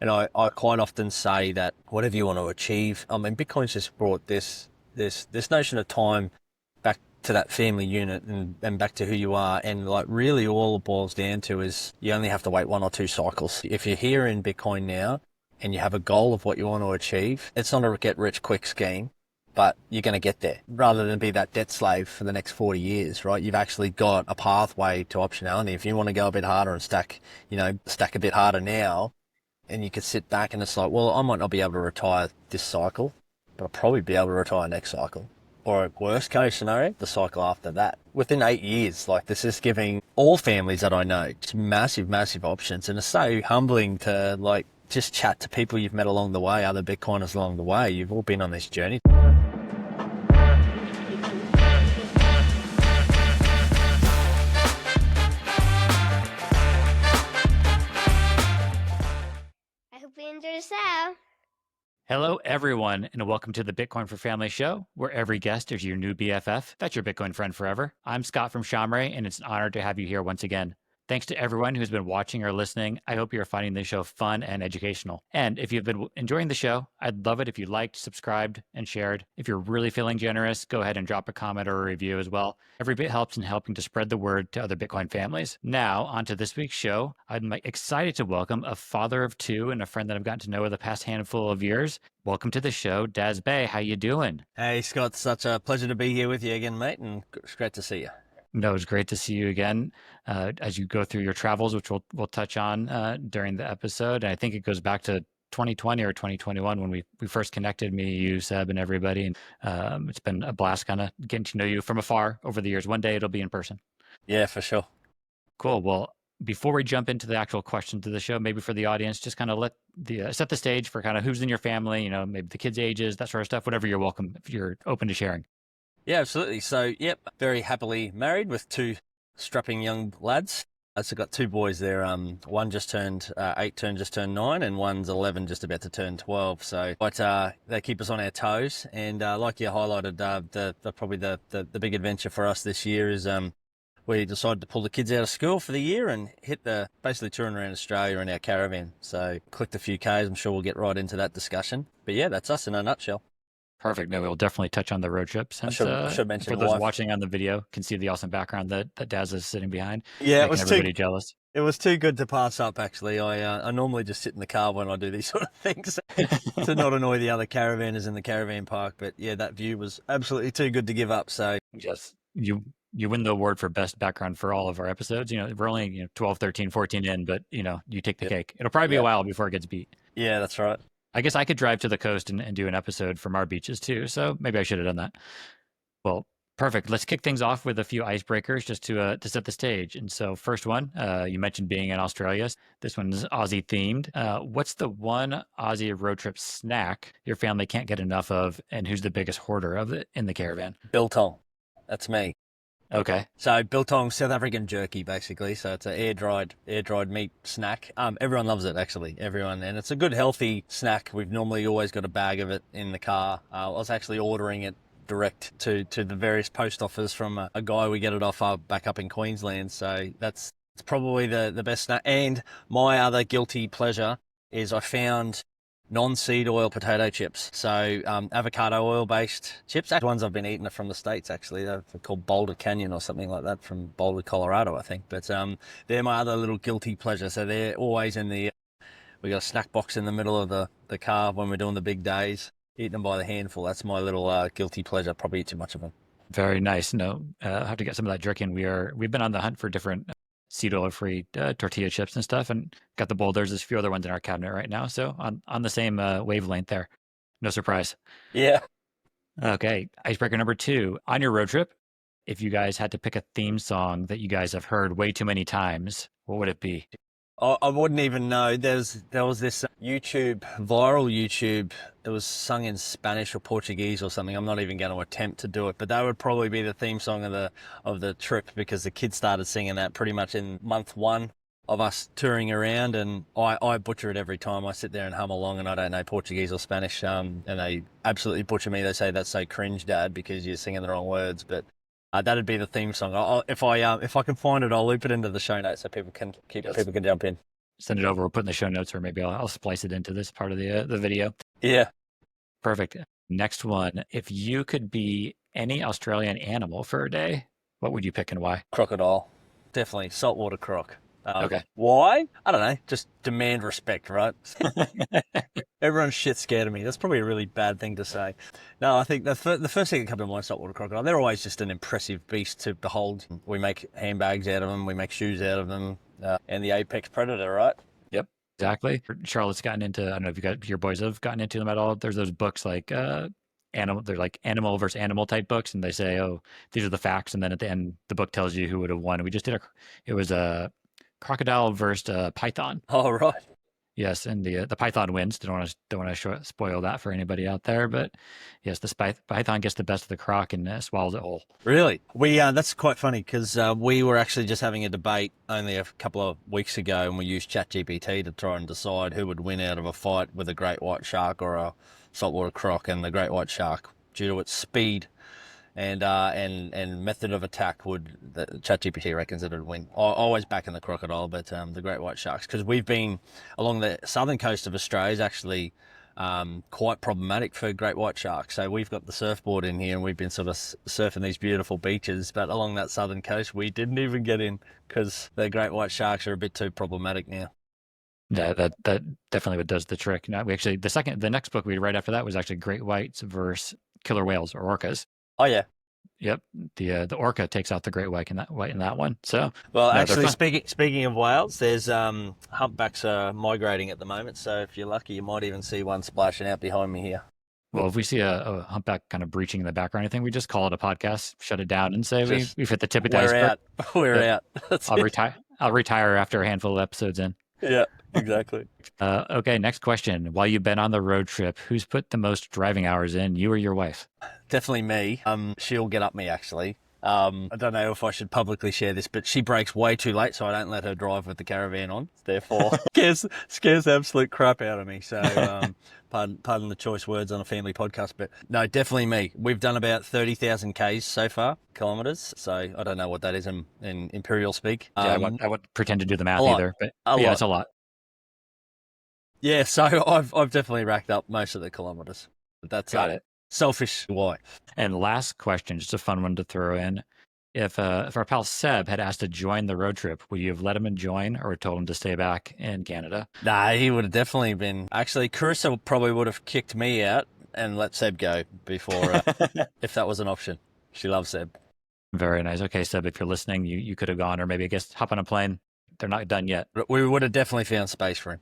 And I quite often say that whatever you want to achieve, I mean, Bitcoin's just brought this notion of time back to that family unit and back to who you are. And like really all it boils down to is you only have to wait 1 or 2 cycles. If you're here in Bitcoin now and you have a goal of what you want to achieve, it's not a get rich quick scheme, but you're going to get there rather than be that debt slave for the next 40 years, right? You've actually got a pathway to optionality. If you want to go a bit harder and stack a bit harder now, and you could sit back and it's like, well, I might not be able to retire this cycle, but I'll probably be able to retire next cycle. Or worst case scenario, the cycle after that. Within 8 years, like this is giving all families that I know massive, massive options. And it's so humbling to like just chat to people you've met along the way, other Bitcoiners along the way. You've all been on this journey. I hope you enjoy the show. Hello, everyone, and welcome to the Bitcoin for Family show, where every guest is your new BFF. That's your Bitcoin friend forever. I'm Scott from Shamray, and it's an honor to have you here once again. Thanks to everyone who's been watching or listening. I hope you're finding this show fun and educational. And if you've been enjoying the show, I'd love it if you liked, subscribed, and shared. If you're really feeling generous, go ahead and drop a comment or a review as well. Every bit helps in helping to spread the word to other Bitcoin families. Now, on to this week's show. I'm excited to welcome a father of 2 and a friend that I've gotten to know over the past handful of years. Welcome to the show, Daz Bay. How you doing? Hey, Scott, such a pleasure to be here with you again, mate, and it's great to see you. No, it's great to see you again as you go through your travels, which we'll touch on during the episode. And I think it goes back to 2020 or 2021 when we first connected, me, you, Seb, and everybody. And it's been a blast kind of getting to know you from afar over the years. One day it'll be in person. Yeah, for sure. Cool. Well, before we jump into the actual questions of the show, maybe for the audience, just kind of let set the stage for kind of who's in your family, maybe the kids' ages, that sort of stuff, whatever you're welcome, if you're open to sharing. Yeah, absolutely. So, yep, very happily married with 2 strapping young lads. So I've got 2 boys there. One just turned 8, just turned 9, and one's 11, just about to turn 12. So, but they keep us on our toes. And like you highlighted, probably the big adventure for us this year is we decided to pull the kids out of school for the year and hit basically touring around Australia in our caravan. So, clicked a few Ks. I'm sure we'll get right into that discussion. But yeah, that's us in a nutshell. Perfect. No, we'll definitely touch on the road trip. Since, I should mention for those watching on the video, can see the awesome background that Daz is sitting behind. Yeah, everybody jealous. It was too good to pass up. Actually, I normally just sit in the car when I do these sort of things to not annoy the other caravanners in the caravan park. But yeah, that view was absolutely too good to give up. So yes, you win the award for best background for all of our episodes. We're only 12, 13, 14 in, but you take the cake. It'll probably be a while before it gets beat. Yeah, that's right. I guess I could drive to the coast and do an episode from our beaches too. So maybe I should have done that. Well, perfect. Let's kick things off with a few icebreakers just to set the stage. And so first one, you mentioned being in Australia. This one's Aussie themed. What's the one Aussie road trip snack your family can't get enough of, and who's the biggest hoarder of it in the caravan? Biltong. That's me. Okay. So Biltong, South African jerky, basically. So it's an air dried meat snack. Everyone loves it, actually. Everyone, and it's a good healthy snack. We've normally always got a bag of it in the car. I was actually ordering it direct to the various post office from a guy we get it off back up in Queensland. So it's probably the best snack. And my other guilty pleasure is I found non-seed oil potato chips. So avocado oil based chips. The ones I've been eating are from the States, actually. They're called Boulder Canyon or something like that, from Boulder, Colorado, I think. But they're my other little guilty pleasure. So they're always we got a snack box in the middle of the car when we're doing the big days, eating them by the handful. That's my little guilty pleasure. Probably eat too much of them. Very nice. No, I'll have to get some of that jerky. And we've been on the hunt for different seed oil free tortilla chips and stuff, and got the boulders. There's a few other ones in our cabinet right now, so on the same wavelength there. No surprise. Yeah. Okay, icebreaker number 2. On your road trip, if you guys had to pick a theme song that you guys have heard way too many times, what would it be? I wouldn't even know. There was this viral YouTube. It was sung in Spanish or Portuguese or something. I'm not even going to attempt to do it, but that would probably be the theme song of the trip, because the kids started singing that pretty much in month 1 of us touring around, and I butcher it every time. I sit there and hum along, and I don't know Portuguese or Spanish, and they absolutely butcher me. They say, "That's so cringe, Dad, because you're singing the wrong words." But that'd be the theme song. If I can find it, I'll loop it into the show notes so people can jump in. send it over. We'll put in the show notes, or maybe I'll splice it into this part of the video. Yeah. Perfect. Next one. If you could be any Australian animal for a day, what would you pick and why? Crocodile. Definitely. Saltwater croc. Okay. Why? I don't know. Just demand respect, right? Everyone's shit scared of me. That's probably a really bad thing to say. No, I think the first thing that comes to mind is saltwater crocodile. They're always just an impressive beast to behold. We make handbags out of them. We make shoes out of them. And the apex predator, right? Yep, exactly. Charlotte's gotten into, I don't know if your boys have gotten into them at all. There's those books like animal, they're like animal versus animal type books. And they say, oh, these are the facts. And then at the end, the book tells you who would have won. We just did it was a crocodile versus python. Oh, right. Yes, and the python wins. Don't want to spoil that for anybody out there, but yes, the python gets the best of the croc and swallows it whole. Really? That's quite funny because we were actually just having a debate only a couple of weeks ago, and we used ChatGPT to try and decide who would win out of a fight with a great white shark or a saltwater croc. And the great white shark, due to its speed and method of attack, the ChatGPT reckons it would win. Always back in the crocodile, but the great white sharks, because we've been along the southern coast of Australia is actually quite problematic for great white sharks. So we've got the surfboard in here and we've been sort of surfing these beautiful beaches, but along that southern coast we didn't even get in because the great white sharks are a bit too problematic now. Yeah, that definitely does the trick. Now, the next book we read right after that was actually great whites versus killer whales or orcas. Oh yeah. Yep. The orca takes out the great white in that one. So actually, speaking of whales, there's humpbacks are migrating at the moment. So if you're lucky, you might even see one splashing out behind me here. Well, if we see a humpback kind of breaching in the background or anything, we just call it a podcast, shut it down, and say we've hit the tip of the iceberg. We're out. I'll retire after a handful of episodes in. Yeah, exactly. Okay, next question. While you've been on the road trip, who's put the most driving hours in, you or your wife? Definitely me. She'll get up me, actually. I don't know if I should publicly share this, but she brakes way too late, so I don't let her drive with the caravan on. Therefore, scares the absolute crap out of me. So, pardon the choice words on a family podcast, but no, definitely me. We've done about 30,000 Ks so far, kilometres. So I don't know what that is in imperial speak. I wouldn't pretend to do the math either, but it's a lot. Yeah, so I've definitely racked up most of the kilometres. That's Got it. Selfish why. And last question, just a fun one to throw in. If our pal Seb had asked to join the road trip, would you have let him join or told him to stay back in Canada? Nah, he would have definitely been. Actually, Carissa probably would have kicked me out and let Seb go before, if that was an option. She loves Seb. Very nice. Okay, Seb, if you're listening, you could have gone, or maybe I guess hop on a plane. They're not done yet. We would have definitely found space for him.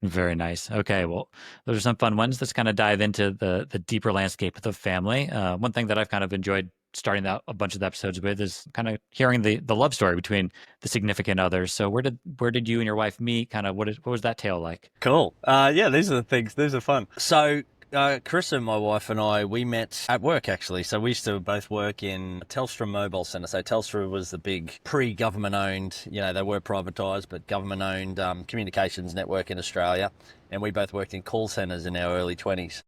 Very nice. Okay, well, those are some fun ones. Let's kind of dive into the deeper landscape of the family. One thing that I've kind of enjoyed starting out a bunch of the episodes with is kind of hearing the love story between the significant others. So where did you and your wife meet? Kind of what was that tale like? Cool. Yeah, these are the things. These are fun. So Carissa, my wife, and I, we met at work, actually. So we used to both work in Telstra Mobile Centre. So Telstra was the big pre-government owned, they were privatised, but government owned communications network in Australia. And we both worked in call centres in our early 20s.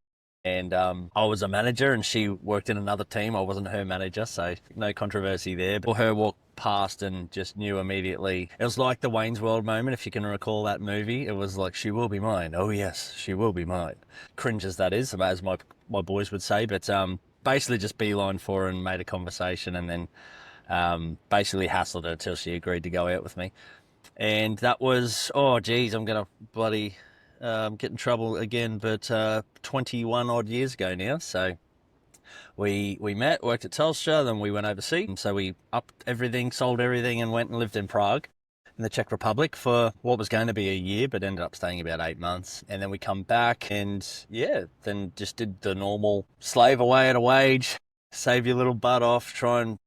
And I was a manager and she worked in another team. I wasn't her manager, so no controversy there. But her walked past and just knew immediately. It was like the Wayne's World moment, if you can recall that movie. It was like, she will be mine. Oh, yes, she will be mine. Cringe as that is, as my boys would say. But basically just beeline for her and made a conversation and then basically hassled her until she agreed to go out with me. And that was, I'm going to bloody... get in trouble again, but 21 odd years ago now. So we met, worked at Telstra, then we went overseas. So we upped everything, sold everything, and went and lived in Prague in the Czech Republic for what was going to be a year, but ended up staying about 8 months. And then we come back and then just did the normal slave away at a wage, save your little butt off, try and,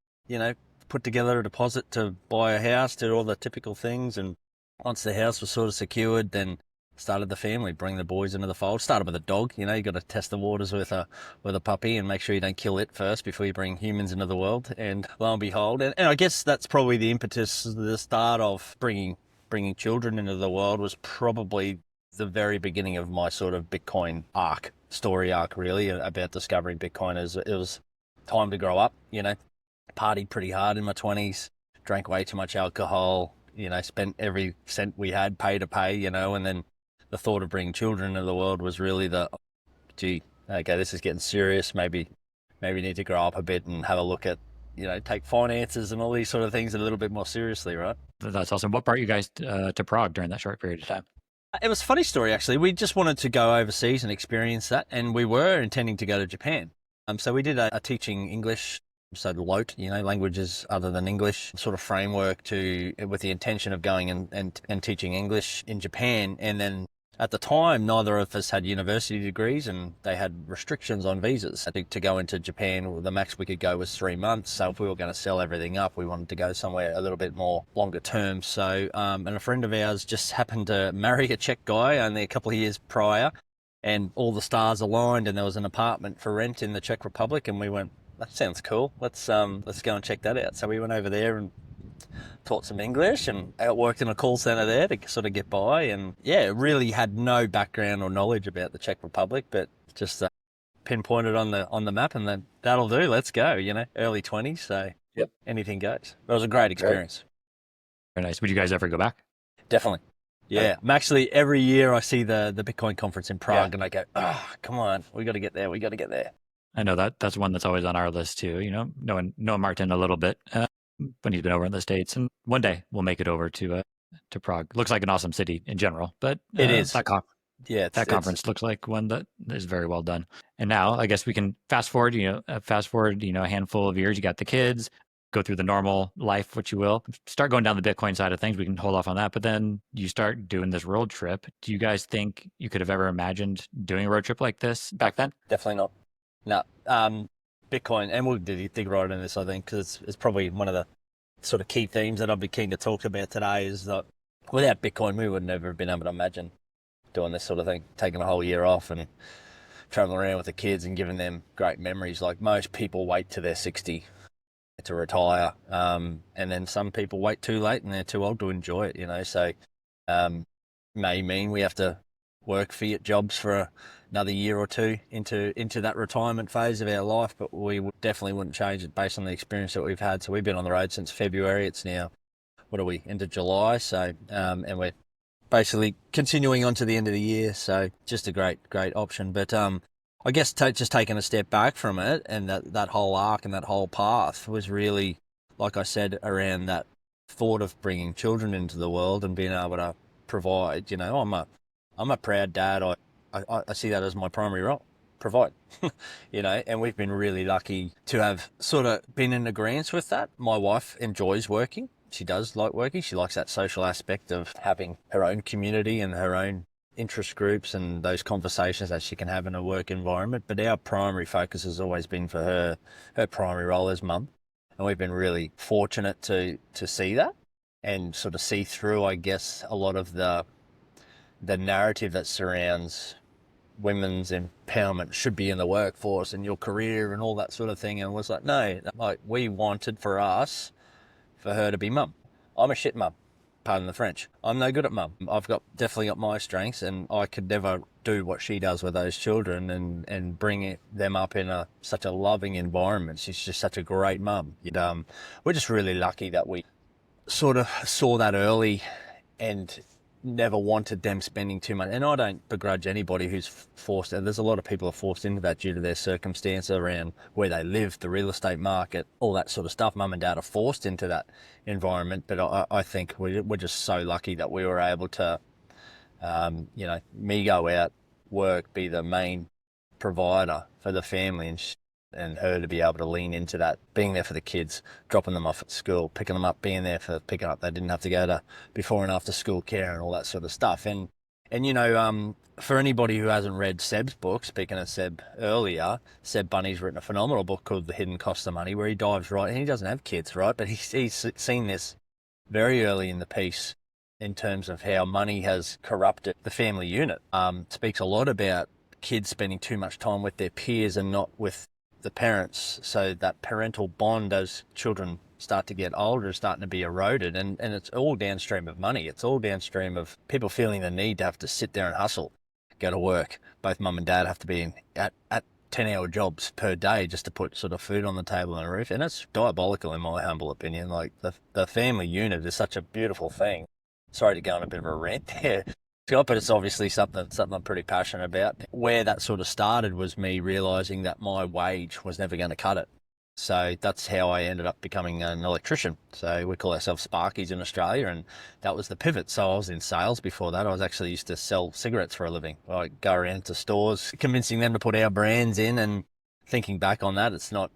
put together a deposit to buy a house, do all the typical things. And once the house was sort of secured, then started the family, bring the boys into the fold. Started with a dog, you got to test the waters with a puppy and make sure you don't kill it first before you bring humans into the world. And lo and behold, and I guess that's probably the impetus, the start of bringing children into the world was probably the very beginning of my sort of Bitcoin story arc, really, about discovering Bitcoin. It was time to grow up, partied pretty hard in my 20s, drank way too much alcohol, spent every cent we had, pay to pay, and then the thought of bringing children into the world was really gee, okay, this is getting serious. Maybe need to grow up a bit and have a look at, take finances and all these sort of things a little bit more seriously, right? That's awesome. What brought you guys to Prague during that short period of time? It was a funny story, actually. We just wanted to go overseas and experience that, and we were intending to go to Japan. So we did a teaching English, so LOTE, languages other than English sort of framework with the intention of going and teaching English in Japan. And then at the time, neither of us had university degrees, and they had restrictions on visas. I think to go into Japan, the max we could go was 3 months. So if we were going to sell everything up, we wanted to go somewhere a little bit more longer term. So, and a friend of ours just happened to marry a Czech guy only a couple of years prior, and all the stars aligned, and there was an apartment for rent in the Czech Republic, and we went, that sounds cool. Let's go and check that out. So we went over there and taught some English and worked in a call centre there to sort of get by. And yeah, really had no background or knowledge about the Czech Republic, but just pinpointed on the map, and then that'll do. Let's go. Early 20s, so yep, anything goes. It was a great experience. Very nice. Would you guys ever go back? Definitely. Yeah, I'm actually, every year I see the Bitcoin conference in Prague, and I go, come on, we got to get there. We got to get there. I know that's one that's always on our list too. Knowing Martin a little bit when he's been over in the States, and one day we'll make it over to Prague. Looks like an awesome city in general, but it is that conference looks like one that is very well done. And now I guess we can fast forward. A handful of years. You got the kids. Go through the normal life, what you will. Start going down the Bitcoin side of things. We can hold off on that. But then you start doing this road trip. Do you guys think you could have ever imagined doing a road trip like this back then? Definitely not. No. Bitcoin, and we'll dig right into this, I think, because it's probably one of the sort of key themes that I'd be keen to talk about today, is that without Bitcoin, we would never have been able to imagine doing this sort of thing, taking a whole year off and traveling around with the kids and giving them great memories. Like, most people wait till they're 60 to retire, and then some people wait too late and they're too old to enjoy it, so may mean we have to work fiat jobs for another year or two into that retirement phase of our life, but we definitely wouldn't change it based on the experience that we've had. So we've been on the road since February. It's now, into July, so and we're basically continuing on to the end of the year, so just a great option. But I guess just taking a step back from it, and that whole arc and that whole path was really, like I said, around that thought of bringing children into the world and being able to provide. I'm a proud dad. I see that as my primary role, provide. And we've been really lucky to have sort of been in agreement with that. My wife enjoys working. She does like working. She likes that social aspect of having her own community and her own interest groups and those conversations that she can have in a work environment. But our primary focus has always been for her primary role as mum. And we've been really fortunate to see that and sort of see through, I guess, a lot of the narrative that surrounds women's empowerment should be in the workforce and your career and all that sort of thing. And it was like, no, we wanted for her to be mum. I'm a shit mum. Pardon the French. I'm no good at mum. I've definitely got my strengths, and I could never do what she does with those children and bring them up in such a loving environment. She's just such a great mum. We're just really lucky that we sort of saw that early and never wanted them spending too much. And I don't begrudge anybody who's forced. There's a lot of people are forced into that due to their circumstance around where they live, the real estate market, all that sort of stuff. Mum and dad are forced into that environment. But I think we're just so lucky that we were able to, me go out, work, be the main provider for the family, and her to be able to lean into that, being there for the kids, dropping them off at school, picking them up, being there for picking up. They didn't have to go to before and after school care and all that sort of stuff. And for anybody who hasn't read Seb's book, speaking of Seb earlier, Seb Bunny's written a phenomenal book called The Hidden Cost of Money, where he dives right, and he doesn't have kids, right? But he's seen this very early in the piece in terms of how money has corrupted the family unit. Speaks a lot about kids spending too much time with their peers and not with the parents, so that parental bond as children start to get older is starting to be eroded, and it's all downstream of money. It's all downstream of people feeling the need to have to sit there and hustle, go to work. Both mum and dad have to be at 10-hour jobs per day just to put sort of food on the table and a roof. And that's diabolical in my humble opinion. Like the family unit is such a beautiful thing. Sorry to go on a bit of a rant there, Scott, but it's obviously something I'm pretty passionate about. Where that sort of started was me realising that my wage was never going to cut it. So that's how I ended up becoming an electrician. So we call ourselves Sparkies in Australia, and that was the pivot. So I was in sales before that. I was actually used to sell cigarettes for a living. I go around to stores, convincing them to put our brands in, and thinking back on that, it's not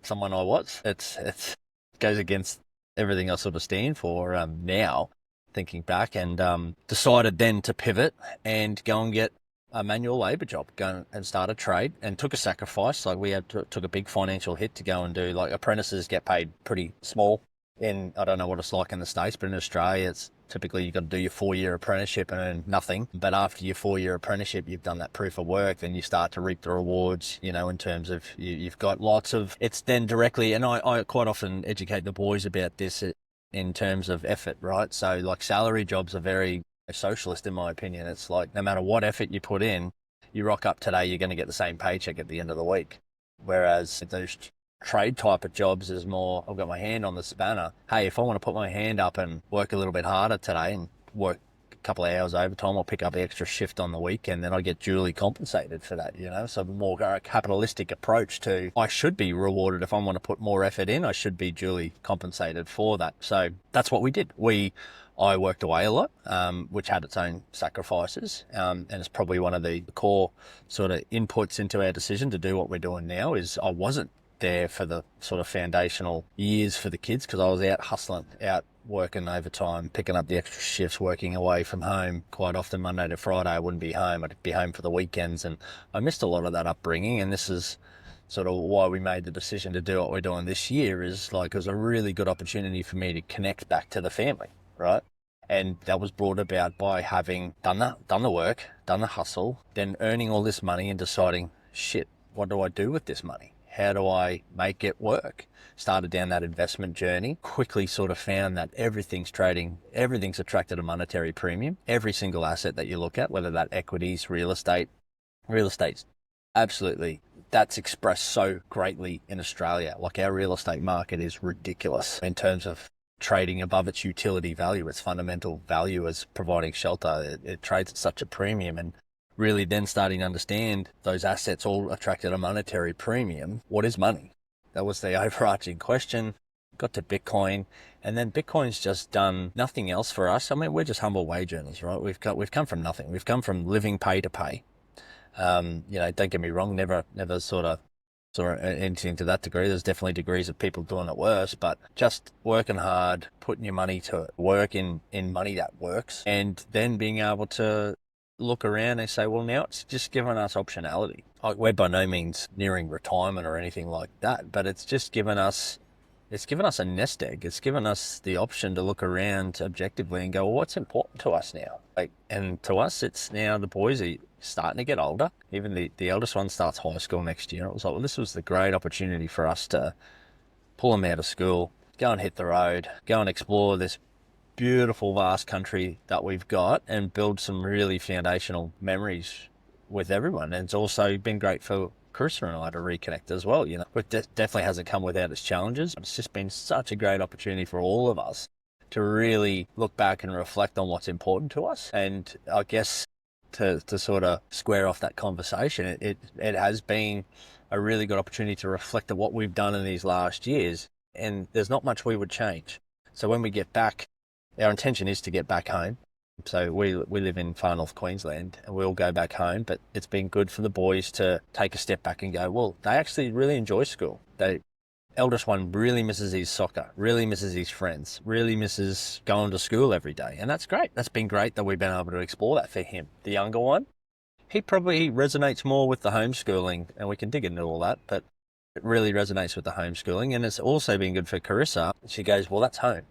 someone I was. It goes against everything I sort of stand for now, thinking back, and decided then to pivot and go and get a manual labour job, go and start a trade, and took a sacrifice. Like took a big financial hit to go and do, like, apprentices get paid pretty small I don't know what it's like in the States, but in Australia it's typically you've got to do your 4-year apprenticeship and earn nothing. But after your 4-year apprenticeship, you've done that proof of work, then you start to reap the rewards, in terms of you've got lots of, it's then directly, and I quite often educate the boys about this in terms of effort, right? So like salary jobs are very socialist in my opinion. It's like no matter what effort you put in, you rock up today, you're going to get the same paycheck at the end of the week. Whereas those trade type of jobs is more, I've got my hand on the spanner. Hey, if I want to put my hand up and work a little bit harder today and work a couple of hours overtime, I'll pick up the extra shift on the weekend, then I get duly compensated for that, So more a capitalistic approach to, I should be rewarded if I want to put more effort in, I should be duly compensated for that. So that's what we did. I worked away a lot, which had its own sacrifices, and it's probably one of the core sort of inputs into our decision to do what we're doing now. Is I wasn't there for the sort of foundational years for the kids because I was out hustling, out working overtime, picking up the extra shifts, working away from home quite often. Monday to Friday I wouldn't be home, I'd be home for the weekends, and I missed a lot of that upbringing. And this is sort of why we made the decision to do what we're doing this year, is like it was a really good opportunity for me to connect back to the family, right? And that was brought about by having done the work, done the hustle, then earning all this money and deciding, shit, what do I do with this money? How do I make it work? Started down that investment journey, quickly sort of found that everything's trading, everything's attracted a monetary premium. Every single asset that you look at, whether that equities, real estate's absolutely, that's expressed so greatly in Australia. Like our real estate market is ridiculous in terms of trading above its utility value, its fundamental value as providing shelter. It trades at such a premium, and really then starting to understand those assets all attracted a monetary premium. What is money? That was the overarching question. Got to Bitcoin, and then Bitcoin's just done nothing else for us. I mean, we're just humble wage earners, right? We've come from nothing. We've come from living pay to pay. Don't get me wrong, never sort of anything to that degree. There's definitely degrees of people doing it worse, but just working hard, putting your money to work in money that works, and then being able to look around and say, well, now it's just given us optionality. Like, we're by no means nearing retirement or anything like that, but it's just given us a nest egg. It's given us the option to look around objectively and go, well, what's important to us now? And to us, it's now the boys are starting to get older. Even the eldest one starts high school next year. It was like, well, this was the great opportunity for us to pull them out of school, go and hit the road, go and explore this beautiful, vast country that we've got, and build some really foundational memories with everyone. And it's also been great for Carissa and I to reconnect as well. It definitely hasn't come without its challenges. It's just been such a great opportunity for all of us to really look back and reflect on what's important to us. And I guess to sort of square off that conversation, it has been a really good opportunity to reflect on what we've done in these last years. And there's not much we would change. So when we get back, our intention is to get back home. So we live in far north Queensland, and we'll go back home. But it's been good for the boys to take a step back and go, well, they actually really enjoy school. The eldest one really misses his soccer, really misses his friends, really misses going to school every day. And that's great. That's been great that we've been able to explore that for him. The younger one, he probably resonates more with the homeschooling, and we can dig into all that, but it really resonates with the homeschooling. And it's also been good for Carissa. She goes, well, that's home.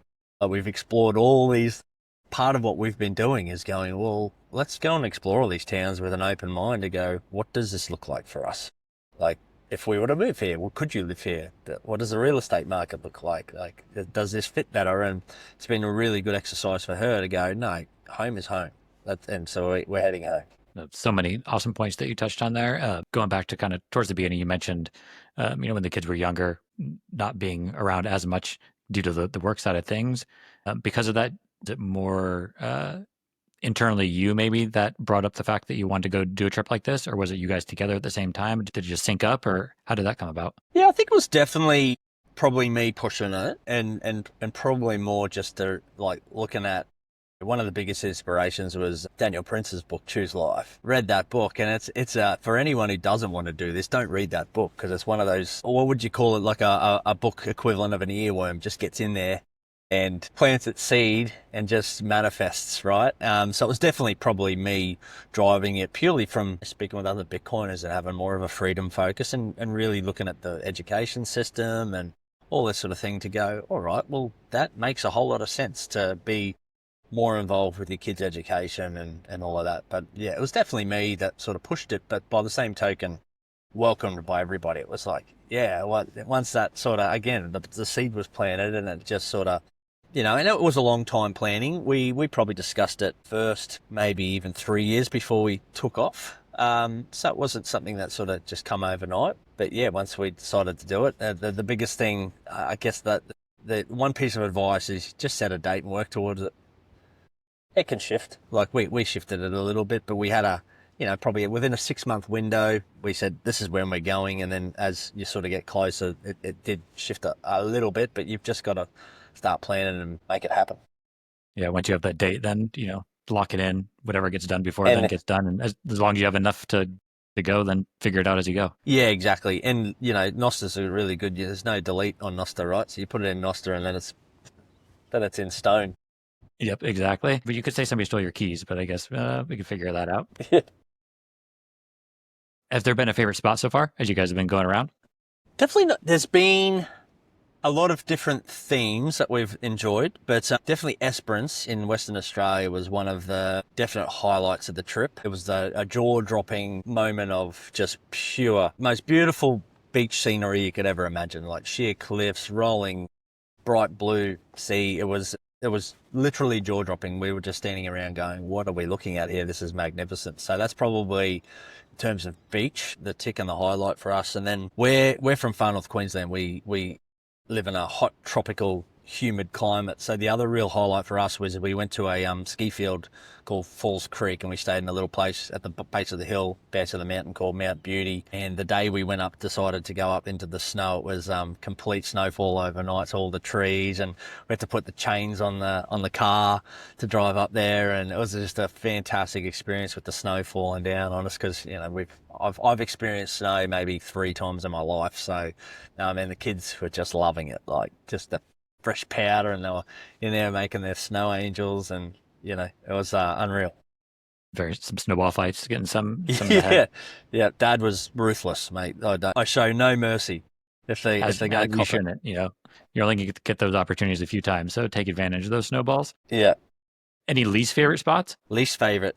We've explored all these. Part of what we've been doing is going, well, let's go and explore all these towns with an open mind to go, what does this look like for us? Like, if we were to move here, well, could you live here? What does the real estate market look like? Like, does this fit better? And it's been a really good exercise for her to go, no, home is home. And so we're heading home. So many awesome points that you touched on there. Going back to kind of towards the beginning, you mentioned, when the kids were younger, not being around as much due to the work side of things. Because of that, is it more internally you maybe that brought up the fact that you wanted to go do a trip like this, or was it you guys together at the same time? Did it just sync up, or how did that come about? Yeah, I think it was definitely probably me pushing it, and probably more just to like looking at. One of the biggest inspirations was Daniel Prince's book, Choose Life. Read that book, and it's for anyone who doesn't want to do this, don't read that book, because it's one of those, what would you call it, like a book equivalent of an earworm, just gets in there and plants its seed and just manifests, right? So it was definitely probably me driving it purely from speaking with other Bitcoiners and having more of a freedom focus and really looking at the education system and all this sort of thing to go, all right, well, that makes a whole lot of sense to be more involved with your kids' education and all of that. But yeah, it was definitely me that sort of pushed it, but by the same token, welcomed by everybody. It was like, yeah, once that sort of, again, the seed was planted and it just sort of, and it was a long time planning. We probably discussed it first, maybe even 3 years before we took off. So it wasn't something that sort of just come overnight. But yeah, once we decided to do it, the biggest thing, I guess that the one piece of advice is just set a date and work towards it. It can shift. Like we shifted it a little bit, but we had probably within a 6-month window, we said, this is when we're going. And then as you sort of get closer, it did shift a little bit, but you've just got to start planning and make it happen. Yeah, once you have that date, then, lock it in. Whatever gets done before then gets done. And as long as you have enough to go, then figure it out as you go. Yeah, exactly. And, Nosters are really good. There's no delete on Noster, right? So you put it in Noster and then it's in stone. Yep, exactly. But you could say somebody stole your keys, but I guess we could figure that out. Has there been a favorite spot so far as you guys have been going around? Definitely not. There's been a lot of different themes that we've enjoyed, but definitely Esperance in Western Australia was one of the definite highlights of the trip. It was a jaw-dropping moment of just pure, most beautiful beach scenery you could ever imagine, like sheer cliffs, rolling, bright blue sea. It was literally jaw-dropping. We were just standing around going, what are we looking at here? This is magnificent. So that's probably, in terms of beach, the tick and the highlight for us. And then we're from far north Queensland. We live in a hot, tropical, humid climate. So the other real highlight for us was we went to a ski field called Falls Creek, and we stayed in a little place at the base of the hill, base of the mountain, called Mount Beauty. And the day we went up, decided to go up into the snow. It was complete snowfall overnight, so all the trees, and we had to put the chains on the car to drive up there. And it was just a fantastic experience with the snow falling down on us, because I've experienced snow maybe 3 times in my life. So the kids were just loving it, like just the fresh powder, and they were in there making their snow angels, and it was unreal. Some snowball fights, getting some yeah. Dad was ruthless, mate. I show no mercy if they go you shouldn't. You're only going to get those opportunities a few times, so take advantage of those snowballs. Yeah. Any least favorite spots? Least favorite?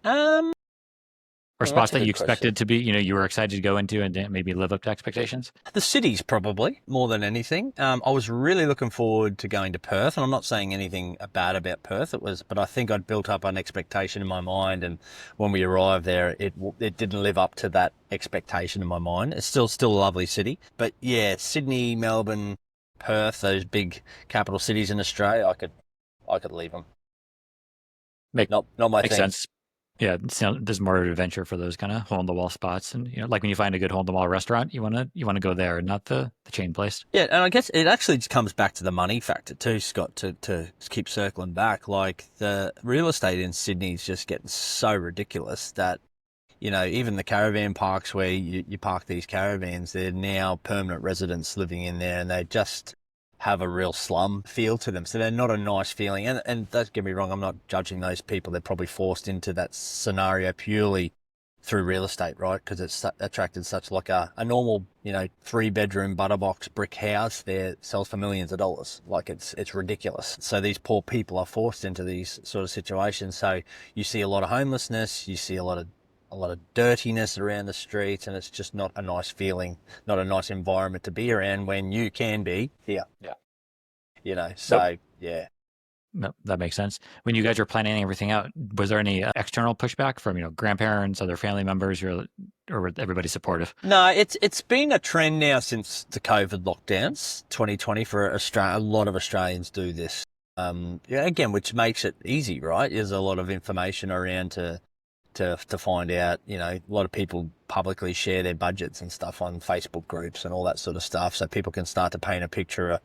Or spots that you expected to be, you were excited to go into and didn't maybe live up to expectations? The cities, probably, more than anything. I was really looking forward to going to Perth, and I'm not saying anything bad about Perth. But I think I'd built up an expectation in my mind, and when we arrived there, it didn't live up to that expectation in my mind. It's still a lovely city. But yeah, Sydney, Melbourne, Perth, those big capital cities in Australia, I could leave them. Not my makes thing. Sense. Yeah, there's more of an adventure for those kind of hole-in-the-wall spots, and like when you find a good hole-in-the-wall restaurant, you want to go there, and not the chain place. Yeah, and I guess it actually just comes back to the money factor too, Scott. To keep circling back, like the real estate in Sydney is just getting so ridiculous that even the caravan parks where you park these caravans, they're now permanent residents living in there, and they just have a real slum feel to them. So they're not a nice feeling. And don't get me wrong, I'm not judging those people. They're probably forced into that scenario purely through real estate, right? Because it's attracted such like a normal, 3-bedroom butterbox brick house there sells for millions of dollars. Like it's ridiculous. So these poor people are forced into these sort of situations. So you see a lot of homelessness, you see a lot of dirtiness around the streets, and it's just not a nice feeling, not a nice environment to be around when you can be here. Yeah. So, Nope. yeah. No, that makes sense. When you guys were planning everything out, was there any external pushback from, grandparents, other family members, or was everybody supportive? No, it's been a trend now since the COVID lockdowns, 2020 for Australia. A lot of Australians do this. Yeah, again, which makes it easy, right? There's a lot of information around to find out. A lot of people publicly share their budgets and stuff on Facebook groups and all that sort of stuff, so people can start to paint a picture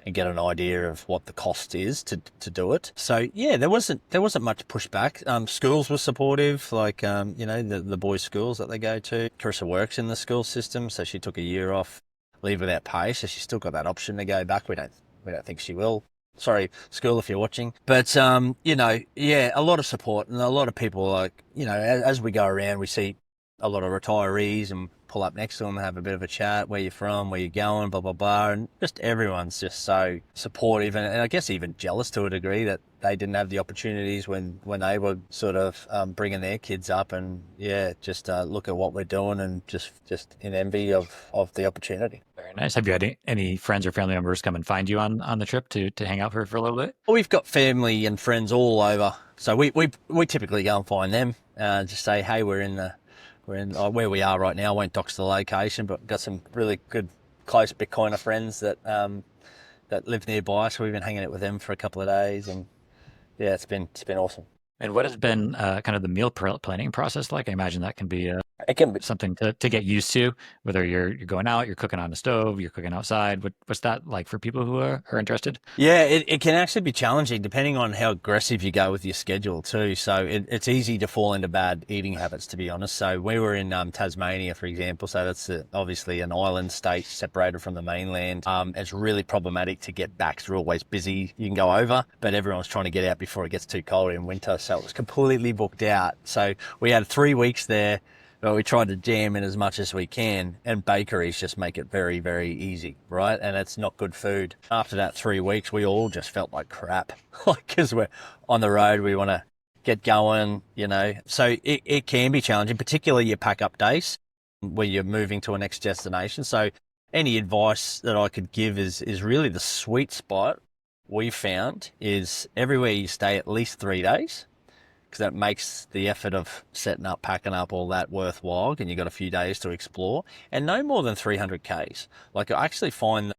and get an idea of what the cost is to do it. So yeah, there wasn't much pushback. Schools were supportive, like the boys' schools that they go to. Carissa works in the school system, so she took a year off, leave without pay, so she's still got that option to go back. We don't think she will. Sorry, school, if you're watching. But, yeah, a lot of support and a lot of people, as we go around, we see a lot of retirees and pull up next to them and have a bit of a chat, where you're from, where you're going, blah, blah, blah. And just everyone's just so supportive and I guess even jealous to a degree that they didn't have the opportunities when they were sort of bringing their kids up, and yeah, just look at what we're doing and just in envy of the opportunity. Very nice. Have you had any friends or family members come and find you on the trip to hang out for a little bit? Well, we've got family and friends all over, so we typically go and find them, just say, hey, we're in where we are right now. I won't dox the location, but got some really good close Bitcoiner friends that live nearby, so we've been hanging out with them for a couple of days, and yeah, it's been awesome. And what has been kind of the meal planning process like? I imagine that can be It can be something to get used to, whether you're going out, you're cooking on the stove, you're cooking outside. What's that like for people who are interested? Yeah, it can actually be challenging depending on how aggressive you go with your schedule too. So it's easy to fall into bad eating habits, to be honest. So we were in Tasmania, for example. So that's obviously an island state separated from the mainland. It's really problematic to get back. They're always busy. You can go over, but everyone's trying to get out before it gets too cold in winter. So it was completely booked out. So we had 3 weeks there. But we tried to jam in as much as we can, and bakeries just make it very, very easy, right? And it's not good food. After that 3 weeks, we all just felt like crap, because we're on the road, we want to get going, So it can be challenging, particularly your pack-up days where you're moving to a next destination. So any advice that I could give is really the sweet spot we found is everywhere you stay at least 3 days, because that makes the effort of setting up, packing up, all that worthwhile, and you've got a few days to explore, and no more than 300 Ks. Like, I actually find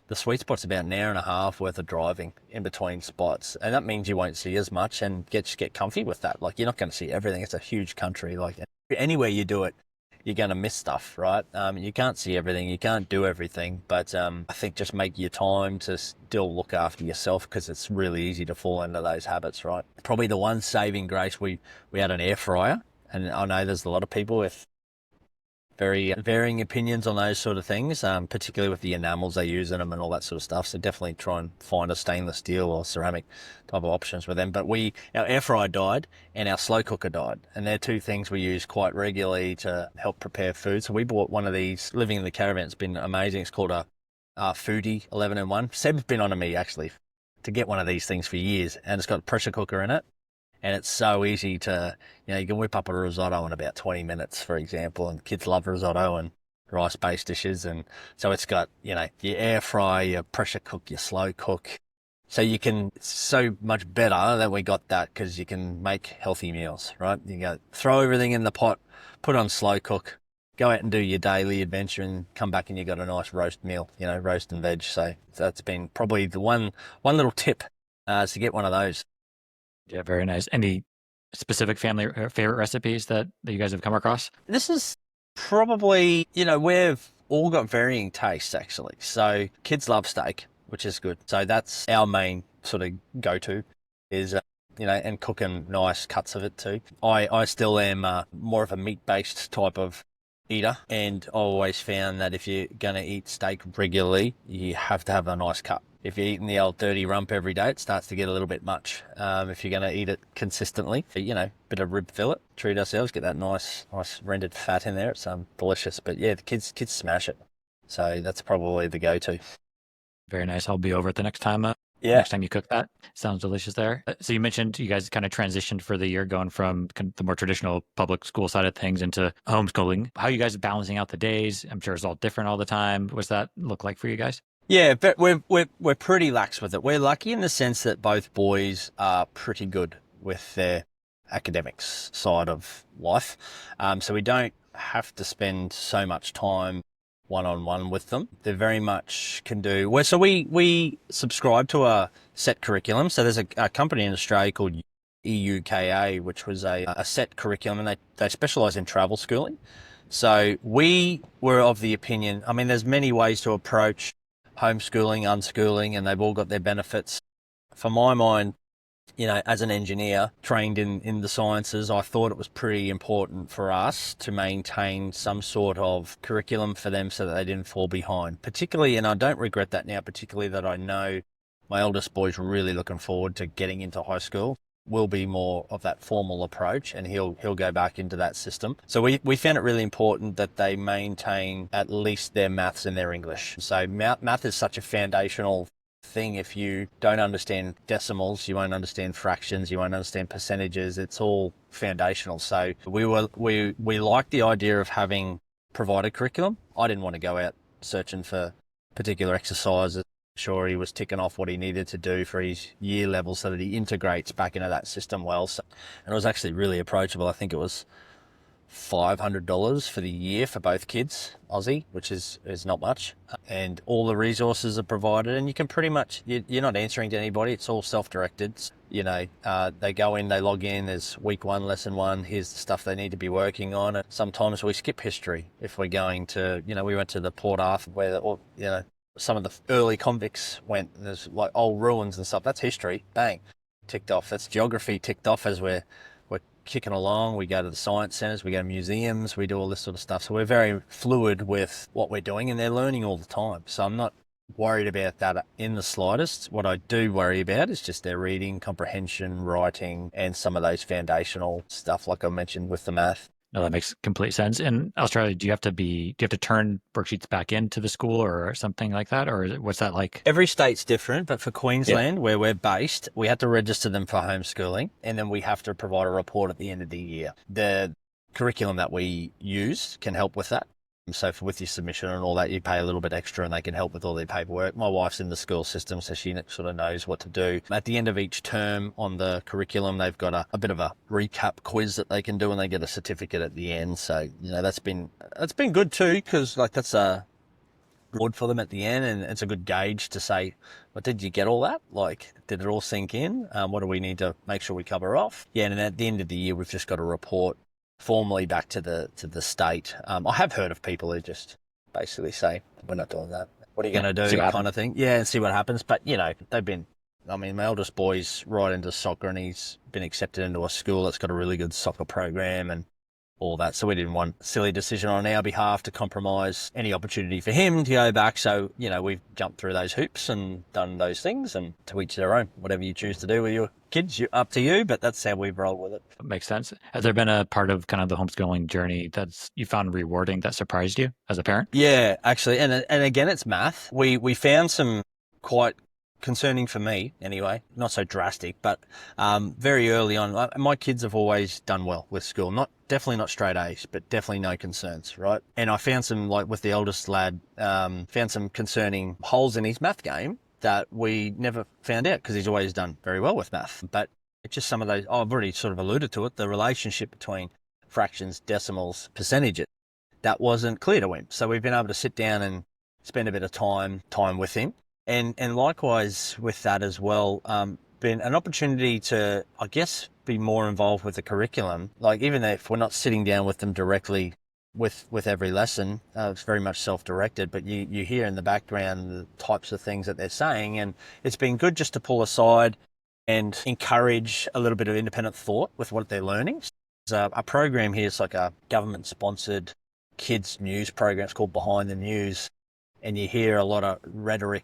the sweet spot's about an hour and a half worth of driving in between spots, and that means you won't see as much, and just get comfy with that. Like, you're not going to see everything. It's a huge country. Like, anywhere you do it, you're going to miss stuff, right? You can't see everything, you can't do everything, but I think just make your time to still look after yourself, because it's really easy to fall into those habits, right? Probably the one saving grace, we had an air fryer, and I know there's a lot of people with very varying opinions on those sort of things, particularly with the enamels they use in them and all that sort of stuff. So definitely try and find a stainless steel or ceramic type of options with them. But our air fryer died and our slow cooker died, and they're two things we use quite regularly to help prepare food. So we bought one of these. Living in the caravan, it's been amazing. It's called a Foodie 11-in-1. Seb's been on to me actually to get one of these things for years, and it's got a pressure cooker in it. And it's so easy to, you can whip up a risotto in about 20 minutes, for example, and kids love risotto and rice-based dishes. And so it's got, your air fry, your pressure cook, your slow cook. So it's so much better that we got that, because you can make healthy meals, right? You go throw everything in the pot, put on slow cook, go out and do your daily adventure, and come back and you got a nice roast meal, roast and veg. So that's been probably the one little tip, is to get one of those. Yeah, very nice. Any specific family favorite recipes that you guys have come across? This is probably, we've all got varying tastes, actually. So kids love steak, which is good. So that's our main sort of go-to is, and cooking nice cuts of it too. I still am more of a meat-based type of eater, and I always found that if you're going to eat steak regularly, you have to have a nice cut. If you're eating the old dirty rump every day, it starts to get a little bit much. If you're going to eat it consistently, bit of rib fillet, treat ourselves, get that nice rendered fat in there. It's delicious. But yeah, the kids smash it. So that's probably the go-to. Very nice. I'll be over it the next time. Next time you cook that. Sounds delicious there. So you mentioned you guys kind of transitioned for the year, going from the more traditional public school side of things into homeschooling. How are you guys balancing out the days? I'm sure it's all different all the time. What's that look like for you guys? Yeah, but we're pretty lax with it. We're lucky in the sense that both boys are pretty good with their academics side of life. So we don't have to spend so much time one on one with them. They very much can do well. So we subscribe to a set curriculum. So there's a company in Australia called Euka, which was a set curriculum, and they specialise in travel schooling. So we were of the opinion, I mean, there's many ways to approach homeschooling, unschooling, and they've all got their benefits. For my mind, as an engineer trained in the sciences, I thought it was pretty important for us to maintain some sort of curriculum for them so that they didn't fall behind. Particularly, and I don't regret that now, particularly that I know my eldest boy's really looking forward to getting into high school. Will be more of that formal approach, and he'll go back into that system. So we found it really important that they maintain at least their maths and their English. So math is such a foundational thing. If you don't understand decimals, you won't understand fractions, you won't understand percentages. It's all foundational. So we like the idea of having provided curriculum. I didn't want to go out searching for particular exercises. Sure, he was ticking off what he needed to do for his year level so that he integrates back into that system well. So, and it was actually really approachable. I think it was $500 for the year for both kids, Aussie, which is not much. And all the resources are provided, and you can pretty much, you're not answering to anybody. It's all self-directed. They go in, they log in, there's week 1, lesson 1, here's the stuff they need to be working on. And sometimes we skip history if we're going to, we went to the Port Arthur where, some of the early convicts went. There's like old ruins and stuff. That's history. Bang, ticked off. That's geography ticked off as we're kicking along. We go to the science centres, we go to museums, we do all this sort of stuff. So we're very fluid with what we're doing, and they're learning all the time. So I'm not worried about that in the slightest. What I do worry about is just their reading, comprehension, writing, and some of those foundational stuff, like I mentioned with the math. No, that makes complete sense. In Australia, do you have to turn worksheets back into the school or something like that? Or what's that like? Every state's different, but for Queensland, where we're based, we have to register them for homeschooling, and then we have to provide a report at the end of the year. The curriculum that we use can help with that. So with your submission and all that, you pay a little bit extra, and they can help with all their paperwork. My wife's in the school system, so she sort of knows what to do. At the end of each term on the curriculum, they've got a bit of a recap quiz that they can do, and they get a certificate at the end. So, that's been good too, because that's a reward for them at the end, and it's a good gauge to say, well, did you get all that? Did it all sink in? What do we need to make sure we cover off? Yeah, and at the end of the year, we've just got a report formally back to the state. I have heard of people who just basically say, we're not doing that. What are you going to do? Kind of thing. Yeah, and see what happens. But, they've been, my eldest boy's right into soccer, and he's been accepted into a school that's got a really good soccer program and all that. So we didn't want a silly decision on our behalf to compromise any opportunity for him to go back. So, we've jumped through those hoops and done those things, and to each their own. Whatever you choose to do with your kids, up to you, but that's how we've rolled with it. Makes sense. Has there been a part of kind of the homeschooling journey that's you found rewarding that surprised you as a parent? Yeah, actually. And again, it's math. We found some quite concerning, for me anyway, not so drastic, but very early on, my kids have always done well with school. Definitely not straight A's, but definitely no concerns, right? And I found some, with the eldest lad, found some concerning holes in his math game that we never found out, because he's always done very well with math. But it's just some of those, I've already sort of alluded to it, the relationship between fractions, decimals, percentages, that wasn't clear to him. So we've been able to sit down and spend a bit of time with him. And likewise with that as well, been an opportunity to, I guess, be more involved with the curriculum. Even if we're not sitting down with them directly with every lesson, it's very much self-directed, but you hear in the background the types of things that they're saying, and it's been good just to pull aside and encourage a little bit of independent thought with what they're learning. There's a program here, it's like a government-sponsored kids news program. It's called Behind the News, and you hear a lot of rhetoric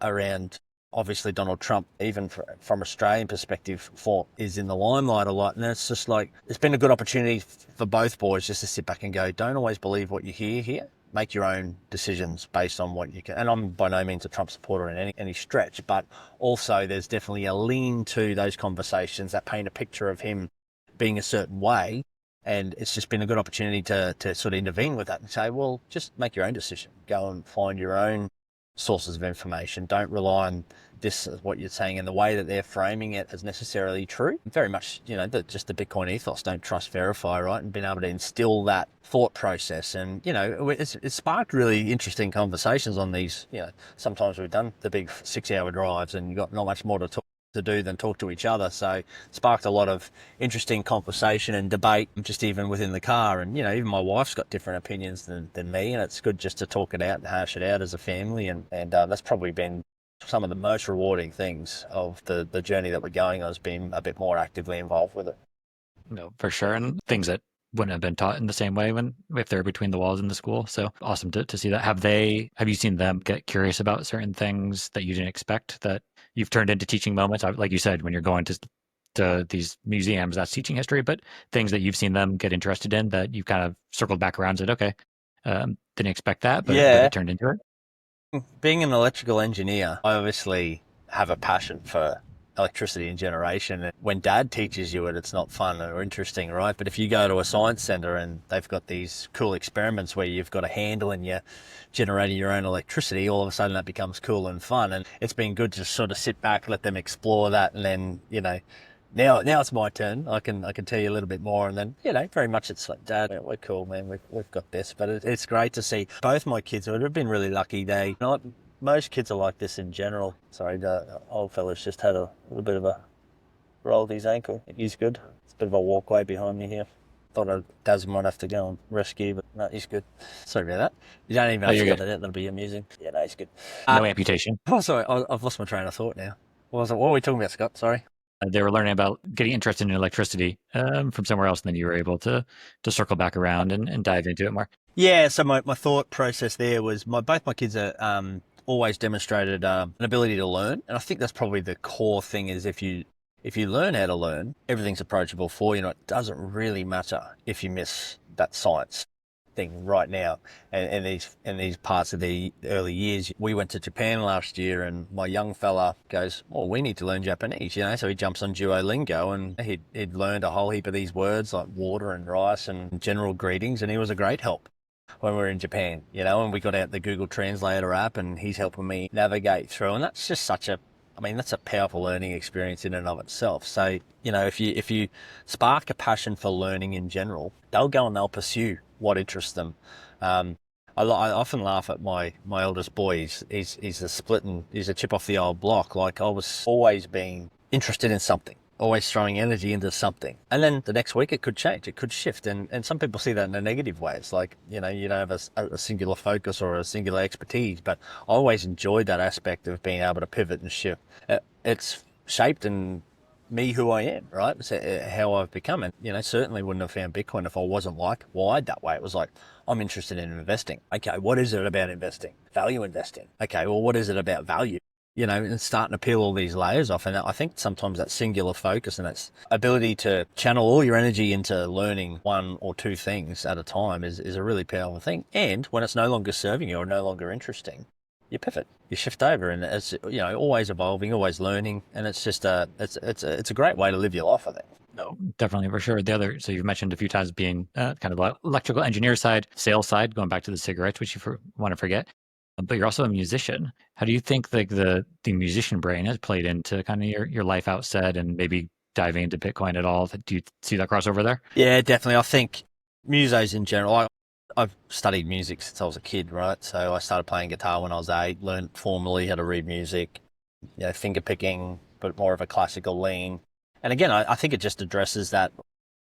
around, obviously, Donald Trump, even from Australian perspective, is in the limelight a lot. And it's just it's been a good opportunity for both boys just to sit back and go, don't always believe what you hear here. Make your own decisions based on what you can. And I'm by no means a Trump supporter in any stretch, but also there's definitely a lean to those conversations that paint a picture of him being a certain way. And it's just been a good opportunity to sort of intervene with that and say, well, just make your own decision. Go and find your own sources of information. Don't rely on this, what you're saying, and the way that they're framing it as necessarily true. Very much, just the Bitcoin ethos, don't trust, verify, right? And being able to instill that thought process. And, it's sparked really interesting conversations on these. Sometimes we've done the big 6-hour drives and you've got not much more to do than talk to each other. So it sparked a lot of interesting conversation and debate, just even within the car. And, even my wife's got different opinions than me, and it's good just to talk it out and hash it out as a family. And that's probably been some of the most rewarding things of the journey that we're going on, has been a bit more actively involved with it. No, for sure. And things that wouldn't have been taught in the same way if they're between the walls in the school. So awesome to see that. Have you seen them get curious about certain things that you didn't expect that you've turned into teaching moments? Like you said, when you're going to these museums, that's teaching history, but things that you've seen them get interested in that you kind of circled back around and said, okay, didn't expect that, but it turned into it. Being an electrical engineer, I obviously have a passion for electricity and generation. When Dad teaches you it, it's not fun or interesting, right? But if you go to a science centre and they've got these cool experiments where you've got a handle and you're generating your own electricity, all of a sudden that becomes cool and fun. And it's been good to sort of sit back, let them explore that, and then, now it's my turn. I can tell you a little bit more, and then, very much it's like, Dad, we're cool, man. We've got this. But it's great to see both my kids would have been really lucky. Most kids are like this in general. Sorry, the old fella's just had a little bit of a rolled his ankle. He's good. It's a bit of a walkway behind me here. Thought Daz might have to go and rescue, but no, he's good. Sorry about that. You don't even have to get that out. That'll be amusing. Yeah, no, he's good. No amputation. Oh, sorry. I've lost my train of thought now. What were we talking about, Scott? Sorry. They were learning about getting interested in electricity from somewhere else, and then you were able to circle back around and dive into it more. Yeah, so my thought process there was both my kids are always demonstrated an ability to learn, and I think that's probably the core thing. Is if you learn how to learn, everything's approachable for you. It doesn't really matter if you miss that science thing right now. And in these parts of the early years, we went to Japan last year, and my young fella goes, "Well, we need to learn Japanese," So he jumps on Duolingo, and he'd learned a whole heap of these words like water and rice and general greetings, and he was a great help when we were in Japan, and we got out the Google Translator app, and he's helping me navigate through, and that's just that's a powerful learning experience in and of itself. So, if you spark a passion for learning in general, they'll go and they'll pursue what interests them. I often laugh at my eldest boy. He's a chip off the old block. Like, I was always being interested in something, always throwing energy into something. And then the next week it could change, it could shift. And some people see that in a negative way. It's like, you don't have a singular focus or a singular expertise, but I always enjoyed that aspect of being able to pivot and shift. It's shaped me who I am, right? It's how I've become. And, certainly wouldn't have found Bitcoin if I wasn't wired that way. It was like, I'm interested in investing. Okay, what is it about investing? Value investing. Okay, well, what is it about value? And starting to peel all these layers off. And I think sometimes that singular focus and that ability to channel all your energy into learning one or two things at a time is a really powerful thing. And when it's no longer serving you or no longer interesting, you pivot, you shift over, and it's, always evolving, always learning. And it's just it's a great way to live your life, I think. No, definitely, for sure. So you've mentioned a few times being kind of like electrical engineer side, sales side, going back to the cigarettes, which you want to forget. But you're also a musician. How do you think the musician brain has played into kind of your life outset and maybe diving into Bitcoin at all? Do you see that crossover there? Yeah, definitely. I think musos in general, I've studied music since I was a kid, right? So I started playing guitar when I was 8, learned formally how to read music, finger picking, but more of a classical lean. And again, I think it just addresses that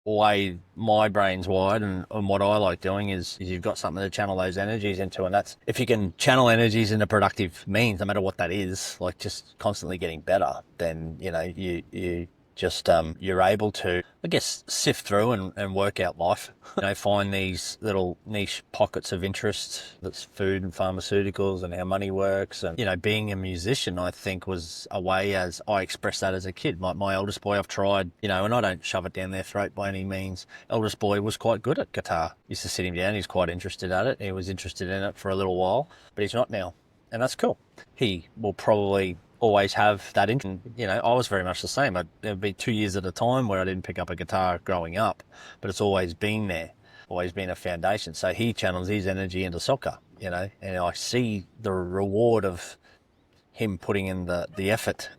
way my brain's wired, and what I like doing is you've got something to channel those energies into, and that's, if you can channel energies into productive means, no matter what that is, like just constantly getting better, then you just you're able to, I guess, sift through and work out life. Find these little niche pockets of interest. That's food and pharmaceuticals and how money works. And being a musician, I think, was a way as I expressed that as a kid. My eldest boy, I've tried, and I don't shove it down their throat by any means. Eldest boy was quite good at guitar. Used to sit him down. He's quite interested at it. He was interested in it for a little while, but he's not now, and that's cool. He will probably always have that interest. I was very much the same. There'd be 2 years at a time where I didn't pick up a guitar growing up, but it's always been there, always been a foundation. So he channels his energy into soccer. and I see the reward of him putting in the effort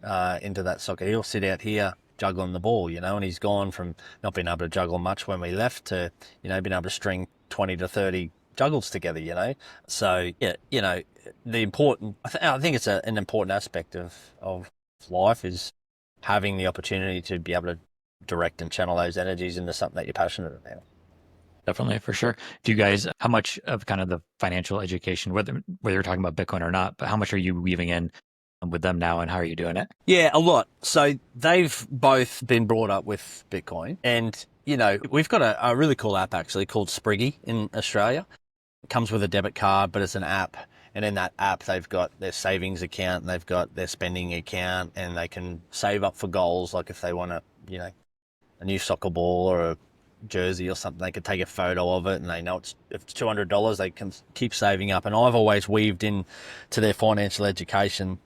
into that soccer. He'll sit out here juggling the ball, and he's gone from not being able to juggle much when we left to, being able to string 20 to 30 juggles together, So, yeah, I think it's an important aspect of life is having the opportunity to be able to direct and channel those energies into something that you're passionate about. Definitely, for sure. Do you guys, how much of kind of the financial education, whether you're talking about Bitcoin or not, but how much are you weaving in with them now and how are you doing it? Yeah, a lot. So they've both been brought up with Bitcoin and, we've got a really cool app actually called Spriggy in Australia. It comes with a debit card, but it's an app. And in that app, they've got their savings account and they've got their spending account and they can save up for goals. Like if they want a new soccer ball or a jersey or something, they could take a photo of it and they know if it's $200, they can keep saving up. And I've always weaved in to their financial education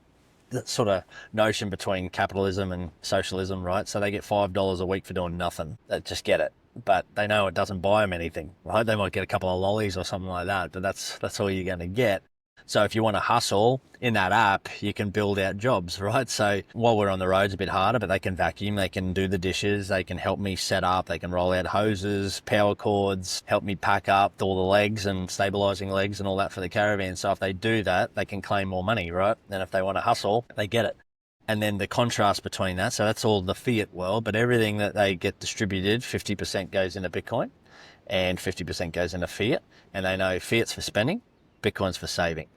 that sort of notion between capitalism and socialism, right? So they get $5 a week for doing nothing. They just get it. But they know it doesn't buy them anything, right? They might get a couple of lollies or something like that, but that's all you're going to get. So if you want to hustle in that app, you can build out jobs, right? So while we're on the road, it's a bit harder, but they can vacuum, they can do the dishes, they can help me set up, they can roll out hoses, power cords, help me pack up all the legs and stabilizing legs and all that for the caravan. So if they do that, they can claim more money, right? And if they want to hustle, they get it. And then the contrast between that, so that's all the fiat world, but everything that they get distributed, 50% goes into Bitcoin and 50% goes into fiat. And they know fiat's for spending, Bitcoin's for saving.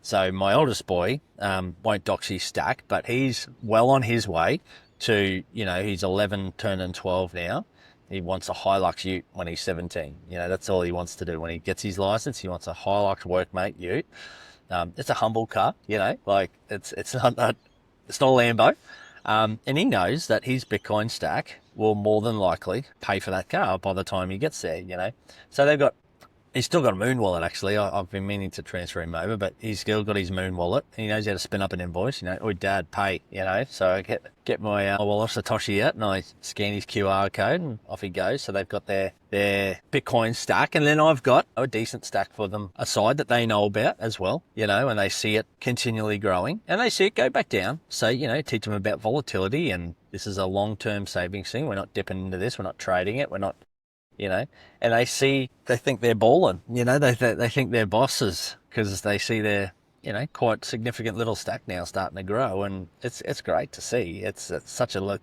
So my oldest boy won't dox his stack, but he's well on his way to, he's 11, turning 12 now. He wants a Hilux ute when he's 17. That's all he wants to do. When he gets his license, he wants a Hilux workmate ute. It's a humble car, like it's not a Lambo. And he knows that his Bitcoin stack will more than likely pay for that car by the time he gets there, So he's still got a Moon wallet, actually. I've been meaning to transfer him over, but he's still got his Moon wallet. He knows how to spin up an invoice, Oi, Dad, pay, So I get my wallet Satoshi out and I scan his QR code and off he goes. So they've got their Bitcoin stack. And then I've got a decent stack for them aside that they know about as well, and they see it continually growing and they see it go back down. So, teach them about volatility and this is a long-term savings thing. We're not dipping into this. We're not trading it. We're not, and they think they're balling, they think they're bosses because they see their, quite significant little stack now starting to grow. And it's great to see. It's such a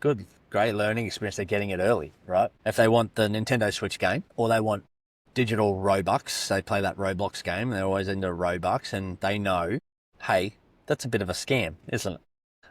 great learning experience. They're getting it early, right? If they want the Nintendo Switch game or they want digital Robux, they play that Roblox game. They're always into Robux and they know, hey, that's a bit of a scam, isn't it?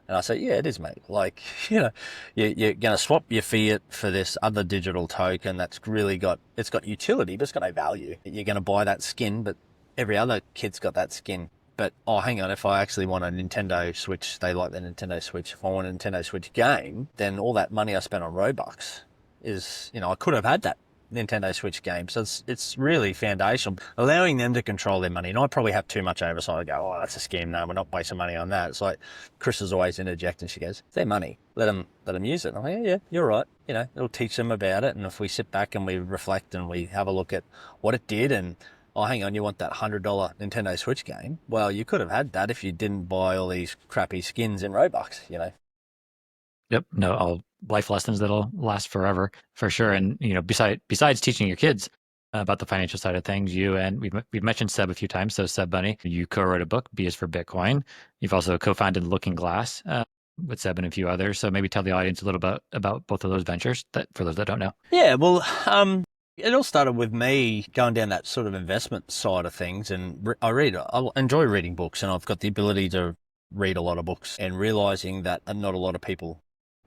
And I say, yeah, it is, mate. Like, you're going to swap your fiat for this other digital token that's really it's got utility, but it's got no value. You're going to buy that skin, but every other kid's got that skin. But, oh, hang on, if I actually want a Nintendo Switch, they like the Nintendo Switch. If I want a Nintendo Switch game, then all that money I spent on Robux is, I could have had that Nintendo Switch game. So it's really foundational, allowing them to control their money. And I probably have too much oversight. I go, oh, that's a scam. No, we're not wasting money on that. It's like Chris is always interjecting. She goes, it's their money. Let them use it. And I'm like, yeah, you're right. It'll teach them about it. And if we sit back and we reflect and we have a look at what it did and, oh, hang on, you want that $100 Nintendo Switch game? Well, you could have had that if you didn't buy all these crappy skins in Robux, Yep. No, all life lessons that'll last forever, for sure. And, besides teaching your kids about the financial side of things, we've mentioned Seb a few times. So Seb Bunny, you co-wrote a book, B is for Bitcoin. You've also co-founded Looking Glass with Seb and a few others. So maybe tell the audience a little bit about both of those ventures for those that don't know. Yeah, well, it all started with me going down that sort of investment side of things. And I enjoy reading books and I've got the ability to read a lot of books and realizing that not a lot of people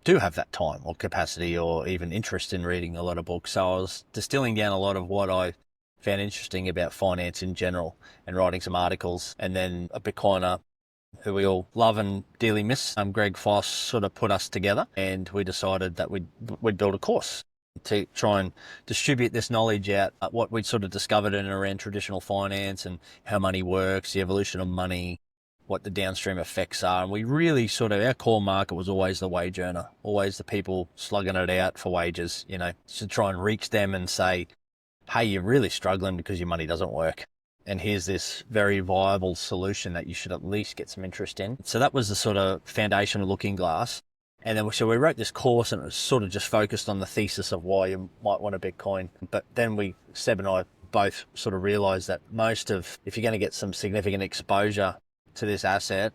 do have that time or capacity or even interest in reading a lot of books. So I was distilling down a lot of what I found interesting about finance in general and writing some articles. And then a Bitcoiner who we all love and dearly miss, Greg Foss, sort of put us together and we decided that we'd build a course to try and distribute this knowledge out, what we'd sort of discovered in and around traditional finance and how money works, the evolution of money, what the downstream effects are. And we really our core market was always the wage earner, always the people slugging it out for wages, to try and reach them and say, hey, you're really struggling because your money doesn't work. and here's this very viable solution that you should at least get some interest in. So that was the sort of foundation of Looking Glass. And then so we wrote this course, and it was sort of just focused on the thesis of why you might want a Bitcoin. But then Seb and I both sort of realized that if you're going to get some significant exposure to this asset,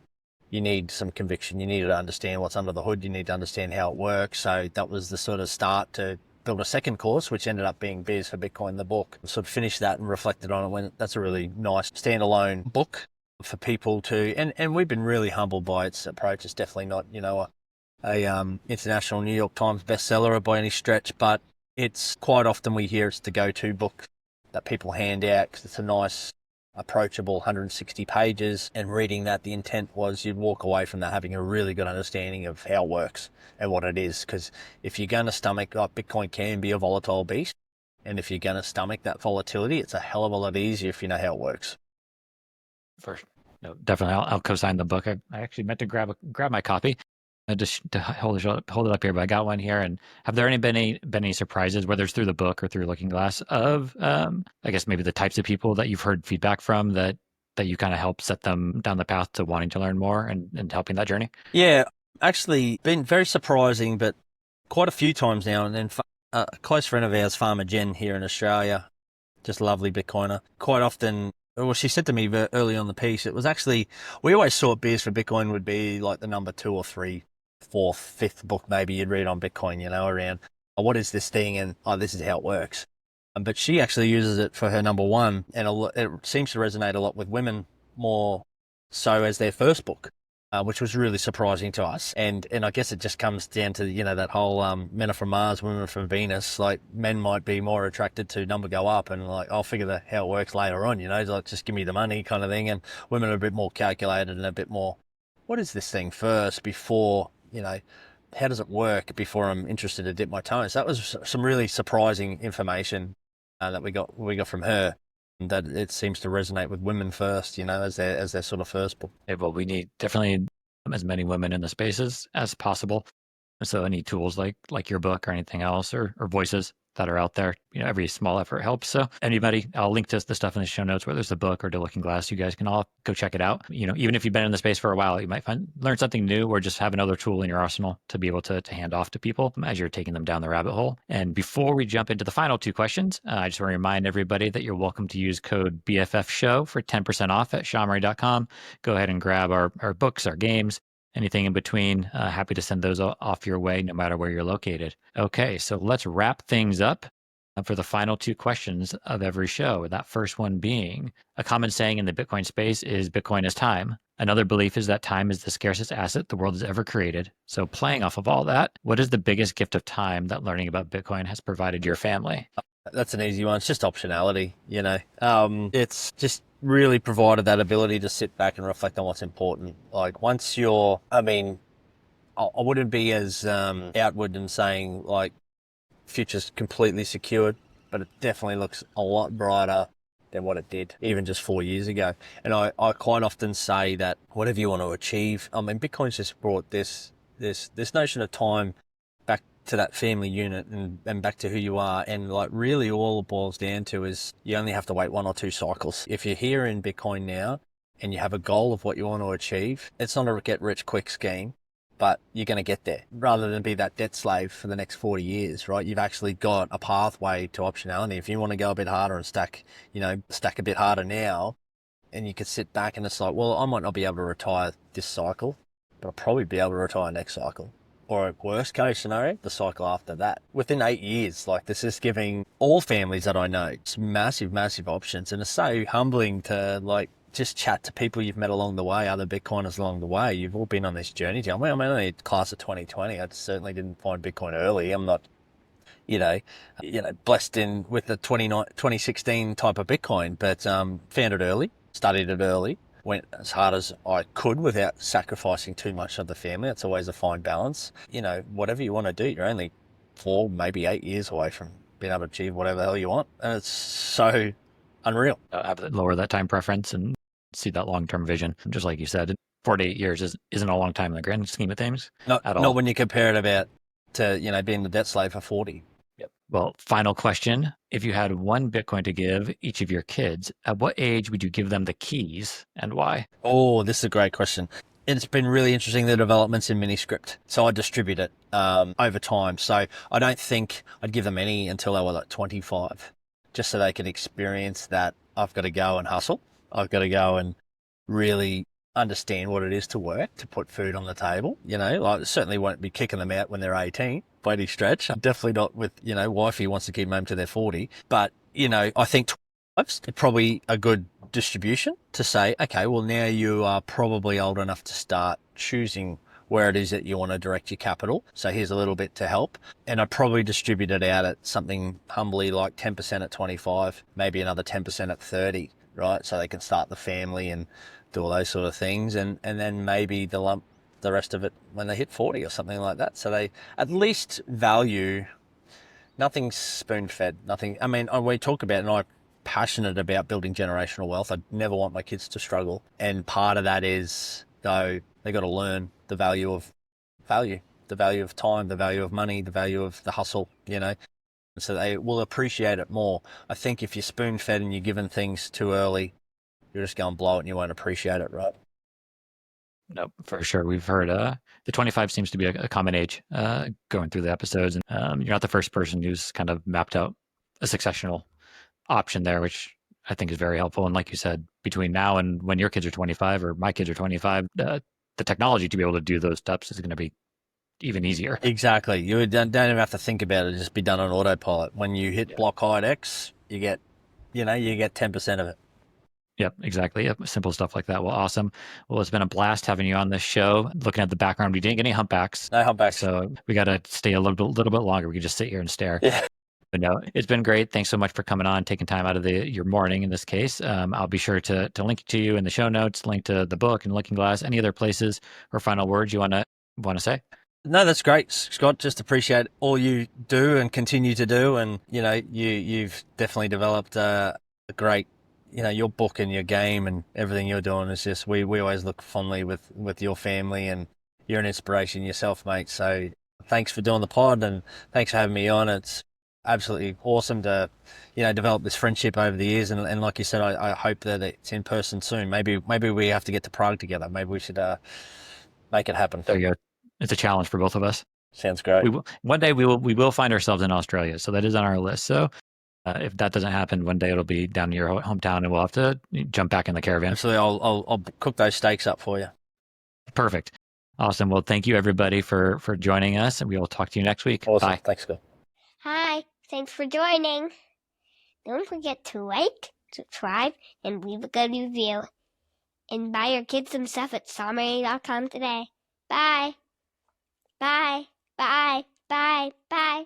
you need some conviction. You need to understand what's under the hood. You need to understand how it works. So that was the sort of start to build a second course, which ended up being Beers for Bitcoin, the book. Sort of finished that and reflected on it when that's a really nice standalone book for people to, and we've been really humbled by its approach. It's definitely not, a international New York Times bestseller by any stretch, but it's quite often we hear it's the go-to book that people hand out because it's a nice, approachable 160 pages, and reading that, the intent was you'd walk away from that having a really good understanding of how it works and what it is. Because if you're going to stomach, like, Bitcoin can be a volatile beast, and if you're going to stomach that volatility, it's a hell of a lot easier if you know how it works. No, definitely, I'll co-sign the book. I actually meant to grab my copy. Just to hold it up here, but I got one here. And have there been any surprises, whether it's through the book or through Looking Glass, of I guess maybe the types of people that you've heard feedback from that you kind of help set them down the path to wanting to learn more and helping that journey? Yeah, actually been very surprising, but quite a few times now. And then a close friend of ours, Farmer Jen here in Australia, just a lovely Bitcoiner, quite often. Well, she said to me early on the piece, it was actually, we always thought Beers for Bitcoin would be like the number 2 or 3, 4th, 5th book maybe you'd read on Bitcoin, around, what is this thing, and this is how it works. But she actually uses it for her number 1, and it seems to resonate a lot with women, more so as their first book, which was really surprising to us. And I guess it just comes down to, that whole men are from Mars, women are from Venus. Like, men might be more attracted to number go up and like, I'll figure how it works later on, like, just give me the money kind of thing. And women are a bit more calculated and a bit more, what is this thing first before, how does it work before I'm interested to dip my toe in? So that was some really surprising information that we got from her, that it seems to resonate with women first, as their sort of first book. Yeah, well, we need definitely as many women in the spaces as possible. So any tools like your book or anything else, or voices that are out there, every small effort helps. So anybody, I'll link to the stuff in the show notes, whether it's the book or to Looking Glass. You guys can all go check it out. Even if you've been in the space for a while, you might learn something new, or just have another tool in your arsenal to be able to hand off to people as you're taking them down the rabbit hole. And before we jump into the final 2 questions, I just want to remind everybody that you're welcome to use code BFF Show for 10% off at shamray.com. Go ahead and grab our books, our games, anything in between. Happy to send those off your way, no matter where you're located. Okay, so let's wrap things up for the final 2 questions of every show. That first one being, a common saying in the Bitcoin space is Bitcoin is time. Another belief is that time is the scarcest asset the world has ever created. So playing off of all that, what is the biggest gift of time that learning about Bitcoin has provided your family? That's an easy one. It's just optionality, It's just really provided that ability to sit back and reflect on what's important. Like, once I wouldn't be as outward in saying, like, future's completely secured, but it definitely looks a lot brighter than what it did even just 4 years ago. And I quite often say that whatever you want to achieve, Bitcoin's just brought this notion of time back to that family unit and back to who you are. And like, really all it boils down to is you only have to wait 1 or 2 cycles. If you're here in Bitcoin now and you have a goal of what you want to achieve, it's not a get rich quick scheme, but you're going to get there rather than be that debt slave for the next 40 years, right? You've actually got a pathway to optionality. If you want to go a bit harder and stack a bit harder now, and you could sit back and it's like, well, I might not be able to retire this cycle, but I'll probably be able to retire next cycle. Or a worst case scenario, the cycle after that. Within 8 years, like, this is giving all families that I know some massive, massive options. And it's so humbling to, like, just chat to people you've met along the way, other Bitcoiners along the way. You've all been on this journey. I'm only a class of 2020. I certainly didn't find Bitcoin early. I'm not, blessed in with the 2016 type of Bitcoin, but found it early, studied it early, went as hard as I could without sacrificing too much of the family. It's always a fine balance. Whatever you want to do, you're only 4, maybe 8 years away from being able to achieve whatever the hell you want. And it's so unreal. Lower that time preference and see that long-term vision. Just like you said, 4 to 8 years isn't a long time in the grand scheme of things. Not when you compare it to being the debt slave for 40. Yep. Well, final question. If you had one Bitcoin to give each of your kids, at what age would you give them the keys and why? Oh, this is a great question. It's been really interesting, the developments in Miniscript. So I distribute it over time. So I don't think I'd give them any until they were like 25, just so they can experience that I've got to go and hustle. I've got to go and really understand what it is to work, to put food on the table. Like I certainly won't be kicking them out when they're 18 by any stretch. Definitely not with, wifey wants to keep them home to their 40. But, I think 12 is probably a good distribution to say, okay, well, now you are probably old enough to start choosing where it is that you want to direct your capital. So here's a little bit to help. And I'd probably distribute it out at something humbly like 10% at 25, maybe another 10% at 30, right? So they can start the family and do all those sort of things. And then maybe the rest of it when they hit 40 or something like that. So they at least value, nothing's spoon-fed, nothing. I mean, we talk about, and I'm passionate about building generational wealth. I never want my kids to struggle. And part of that is, though, they got to learn the value of time, the value of money, the value of the hustle, so they will appreciate it more. I think if you're spoon-fed and you're given things too early, you're just going to blow it and you won't appreciate it, right? No, for sure. We've heard the 25 seems to be a common age going through the episodes. And you're not the first person who's kind of mapped out a successional option there, which I think is very helpful. And like you said, between now and when your kids are 25 or my kids are 25, the technology to be able to do those steps is going to be even easier. Exactly. You don't even have to think about it. Just be done on autopilot. When you hit block height X, you get 10% of it. Yep, exactly. Yep, simple stuff like that. Well, awesome. Well, it's been a blast having you on this show. Looking at the background, we didn't get any humpbacks. No humpbacks. So we got to stay a little bit longer. We could just sit here and stare. Yeah. But no, it's been great. Thanks so much for coming on, taking time out of your morning in this case. I'll be sure to link to you in the show notes, link to the book and Looking Glass. Any other places or final words you want to say? No, that's great, Scott. Just appreciate all you do and continue to do. And, you've definitely developed a great, your book and your game and everything you're doing is just, we always look fondly with your family, and you're an inspiration yourself, mate. So thanks for doing the pod and thanks for having me on. It's absolutely awesome to, develop this friendship over the years. And like you said, I hope that it's in person soon. Maybe we have to get to Prague together. Maybe we should make it happen. There you go. It's a challenge for both of us. Sounds great. One day we will find ourselves in Australia. So that is on our list. So if that doesn't happen, one day it'll be down in your hometown and we'll have to jump back in the caravan. Absolutely. I'll cook those steaks up for you. Perfect. Awesome. Well, thank you everybody for joining us, and we will talk to you next week. Awesome. Bye. Thanks, Scott. Hi, thanks for joining. Don't forget to like, subscribe, and leave a good review. And buy your kids some stuff at saltwater.com today. Bye. Bye. Bye. Bye. Bye.